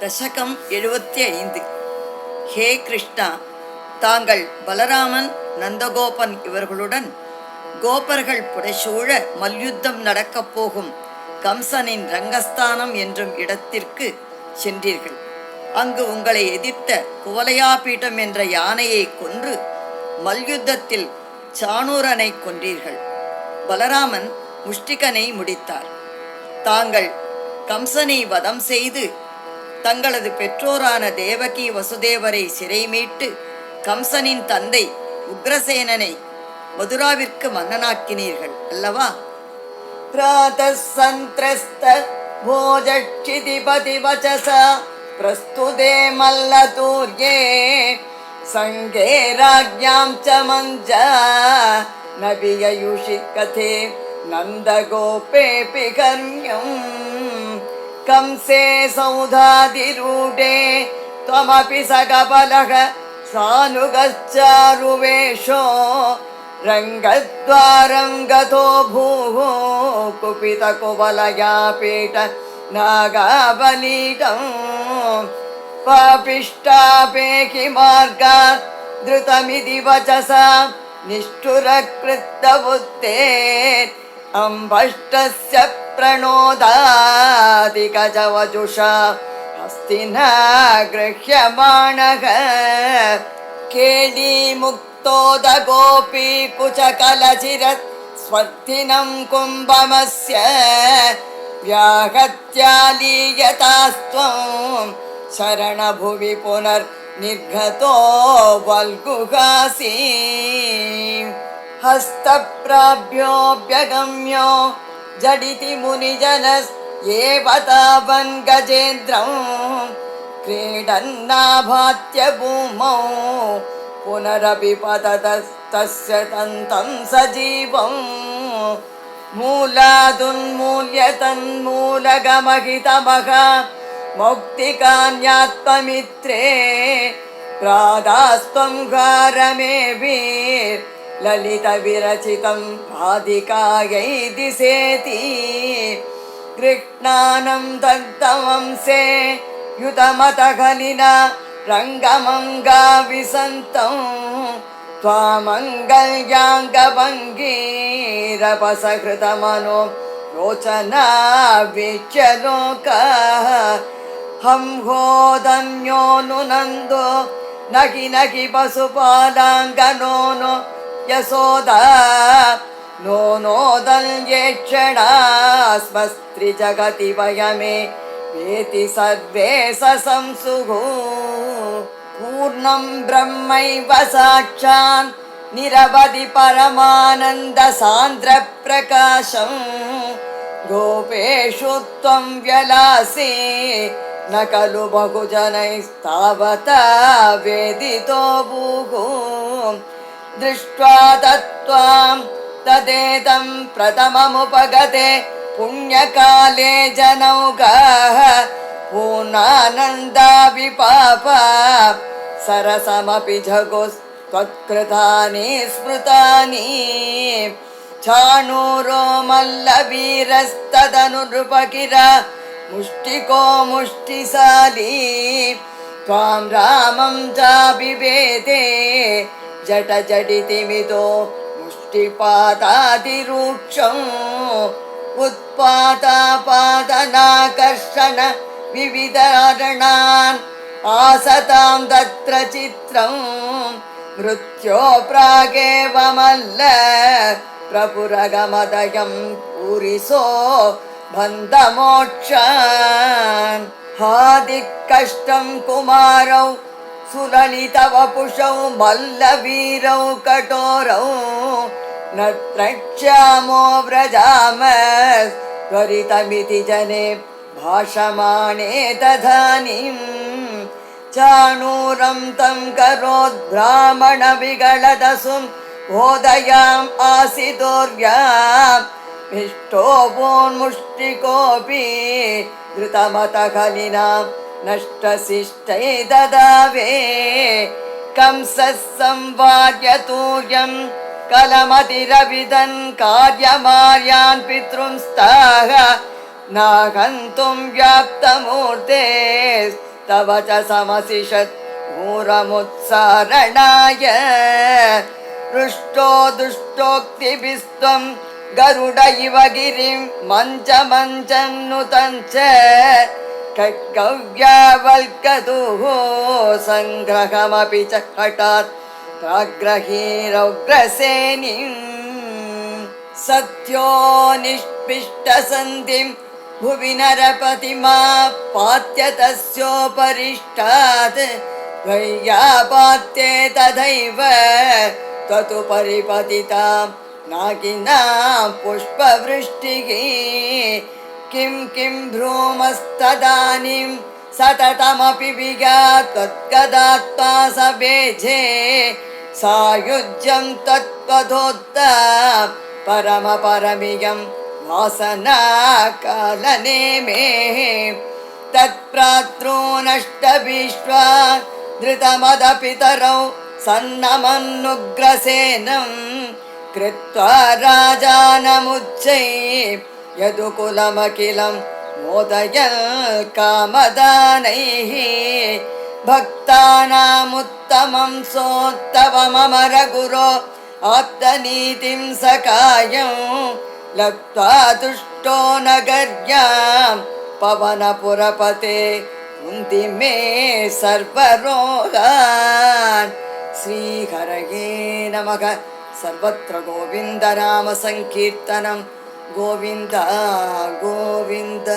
தசகம் 75. ஹே கிருஷ்ணா, தாங்கள் பலராமன், நந்தகோபன் இவர்களுடன் கோபர்கள் புடைசூழ மல்யுத்தம் நடக்கப் போகும் கம்சனின் ரங்கஸ்தானம் என்றும் இடத்திற்கு சென்றீர்கள். அங்கு உங்களை எதிர்த்த குவலையாபீட்டம் என்ற யானையை கொன்று மல்யுத்தத்தில் சாணூரனை கொன்றீர்கள். பலராமன் முஷ்டிகனை முடித்தார். தாங்கள் கம்சனை வதம் செய்து தங்களது பெற்றோரான தேவகி வசுதேவரை சிறை மீட்டு கம்சனின் தந்தை உக்ரசேனனை மதுராவிற்கு மன்னனாக்கினீர்கள் அல்லவா? பிராதசந்திரஸ்த போஜக்ஷிதிபதி வசசா பிரஸ்துதே மல்லதூர்யே சங்கே ராஜ்யாம் ச மஞ்சா நபியயுஷி கதே நந்தகோபேபி கர்யம் कंसे सौधादिरूढे त्वमपि सकबलः सानुगश्चारुवेषो रङ्गद्वारं गतो भूः कुपितकुवलयापीठ नागाबलीटं पापिष्टापेहि मार्गात् धृतमिति वचसा निष्ठुरकृतबुद्धे अम्बष्टस्य प्रणोदादिकजवजुषा हस्तिना गृह्यमाणः केलीमुक्तोदगोपी कुचकलचिरत् स्वर्धिनं कुम्भमस्य व्याहत्यालीयतास्त्वं शरणभुवि पुनर्निर्गतो वल्गुहासि हस्तप्राभ्योऽभ्यगम्यो जडिति मुनिजनस्येव तावन् गजेन्द्रं क्रीडन्नाभात्य भूमौ पुनरपि पततस्तस्य तन्तं सजीवं मूलादुन्मूल्य तन्मूलगमहितमः मौक्तिकान्यात्ममित्रे प्रादास्त्वं घारमेवि ललितविरचितं पादिकायै दिशेति कृष्णानं दग्धवंसे युतमतखलिना रङ्गमङ्गाविसन्तं त्वामङ्गल्याङ्गभङ्गीरपसकृतमनो रोचना वीक्ष्य लोकः हंहोदन्योऽनुनन्दो नखि नखि पशुपालाङ्गनो नो यशोदा नो नोदन्येक्षणास्मस्त्रिजगति वयमे वेति सर्वे ससंसुः पूर्णं ब्रह्मैव साक्षान् निरवधि परमानन्दसान्द्रप्रकाशं गोपेषु त्वं व्यलासि न खलु बहुजनैस्तावता वेदितो भूः दृष्ट्वा तत्त्वां तदेदं प्रथममुपगते पुण्यकाले जनौघः पूर्णानन्दाविपापा सरसमपि जगुस्त्वत्कृतानि स्मृतानि चाणूरो मल्लवीरस्तदनुनृपगिरा मुष्टिको मुष्टिशाली त्वां रामं चाभिवेदे जट जडितिमिदो मुष्टिपातादिरूक्षम् उत्पातापादनाकर्षण विविधारणान् आसतां तत्र चित्रं मृत्यो प्रागेव मल्ल प्रपुरगमदयं पूरिसो बन्धमोक्षान् हादिकष्टं कुमारौ सुललितवपुषौ मल्लवीरौ कठोरौ न द्रक्ष्यामो व्रजामस्त्वरितमिति जने भाषमाणे तदानीं चाणूरं तं करोद्ब्राह्मणविगलदसुं बोधयाम् आसिदोर्याम् इष्टो भून्मुष्टिकोऽपि धृतमतखलिनां नष्टशिष्टै ददावे कंसः संवाद्य तूर्यं कलमतिरविदन् कार्यमार्यान् पितृंस्ताः नागन्तुं व्याप्तमूर्ते तव च समसिषत् मूरमुत्सारणाय पृष्टो दुष्टोक्तिभिस्त्वं गरुड इव गिरिं मञ्चं नुतञ्च खड्गव्यावल्कतुः सङ्ग्रहमपि च हठात् प्राग्रहीरौग्रसेनीम् सत्यो निष्पिष्टसन्धिं भुवि नरपतिमापात्य तस्योपरिष्टात् त्वय्यापात्ये तथैव त्वतु परिपतितां नागिनां पुष्पवृष्टिः किं भ्रूमस्तदानीं सततमपि विगात् त्वद्गदात्मा सभेजे सायुज्यं तत्त्वधोत्ता परमपरमियं वासनाकालनेमे तत्प्रात्रो नष्टभीष्ट्वा धृतमदपितरौ सन्नमन्नुग्रसेनं कृत्वा राजानमुच्चै यदुकुलमखिलं मोदयन् कामदानैः भक्तानामुत्तमं सोत्तममर गुरो आप्तनीतिं सकायं लब्ध्वा तुष्टो नगर्यां पवनपुरपते मुन्ति मे सर्वरोगान् श्रीहरये नमः सर्वत्र गोविन्दनाम संकीर्तनं गोविन्द गोविन्द